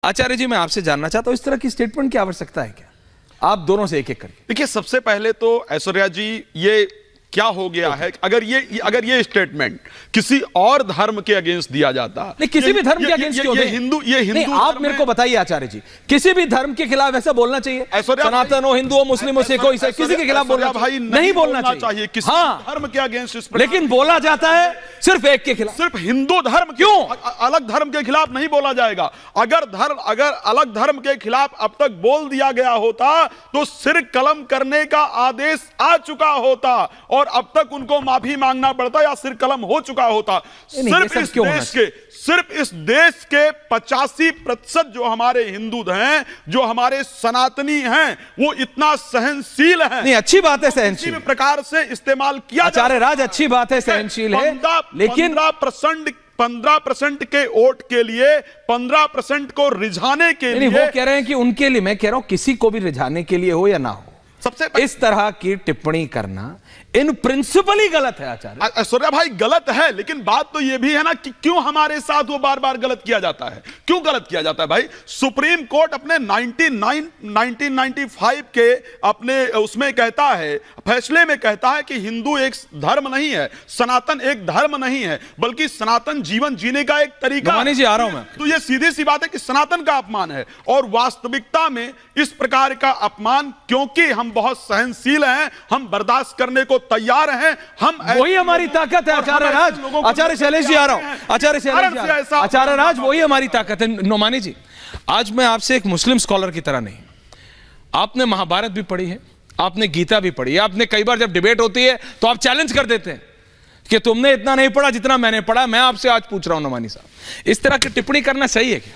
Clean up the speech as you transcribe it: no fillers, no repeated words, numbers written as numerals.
आचार्य जी, मैं आपसे जानना चाहता हूं, इस तरह की स्टेटमेंट की आवश्यकता है क्या? आप दोनों से एक एक करके। देखिए, सबसे पहले तो ऐश्वर्या जी, ये क्या हो गया है, अगर ये स्टेटमेंट किसी और धर्म के अगेंस्ट दिया जाता, नहीं, किसी भी धर्म के अगेंस्ट क्यों? ये हिंदू आप मेरे को बताइए आचार्य जी, किसी भी धर्म के खिलाफ ऐसा बोलना चाहिए? सनातन हो, हिंदू हो, मुस्लिम हो, सिख हो, ईसाई, किसी के खिलाफ बोलना भाई नहीं बोलना चाहिए किसी धर्म के अगेंस्ट। लेकिन बोला जाता है सिर्फ एक के खिलाफ, सिर्फ हिंदू धर्म। क्यों? अलग धर्म के खिलाफ नहीं बोला जाएगा। अगर अलग धर्म के खिलाफ अब तक बोल दिया गया होता तो सिर कलम करने का आदेश आ चुका होता और अब तक उनको माफी मांगना पड़ता या सिर कलम हो चुका होता। सिर्फ इस देश के 85% जो हमारे हिंदू हैं, जो हमारे सनातनी हैं, वो इतना सहनशील हैं। नहीं, अच्छी बात है सहनशील प्रकार से इस्तेमाल किया। आचार्य राज, अच्छी बात है सहनशील है, लेकिन 15% के वोट के लिए 15% को रिझाने के लिए, वो कह रहे हैं कि उनके लिए, मैं कह रहा हूं किसी को भी रिझाने के लिए हो या ना हो, सबसे इस तरह की टिप्पणी करना इन प्रिंसिपल ही गलत है आचार्य। ऐश्वर्या भाई, गलत है, लेकिन बात तो यह भी है ना कि क्यों हमारे साथ वो बार बार गलत किया जाता है? क्यों गलत किया जाता है भाई? सुप्रीम कोर्ट अपने 1995 के अपने उसमें कहता है, फैसले में कहता है कि हिंदू एक धर्म नहीं है, सनातन एक धर्म नहीं है, बल्कि सनातन जीवन जीने का एक तरीका। जी, आ रहा हूं मैं। तो ये सीधी सी बात है कि सनातन का अपमान है, और वास्तविकता में इस प्रकार का अपमान, क्योंकि हम बहुत सहनशील हैं, हम बर्दाश्त करने को तैयार हैं, हम वही हमारी ताकत है आचार्य राज। आचार्य शैलेश जी, आ रहा हूं। आचार्य शैलेश, आचार्य राज, वही हमारी ताकत है। नोमानी जी, आज मैं आपसे एक मुस्लिम स्कॉलर की तरह नहीं, आपने महाभारत भी पढ़ी है, आपने गीता भी पढ़ी है, आपने कई बार जब डिबेट होती है तो आप चैलेंज कर देते हैं कि तुमने इतना नहीं पढ़ा जितना मैंने पढ़ा। मैं आपसे आज पूछ रहा हूं नोमानी साहब, इस तरह की टिप्पणी करना सही है क्या?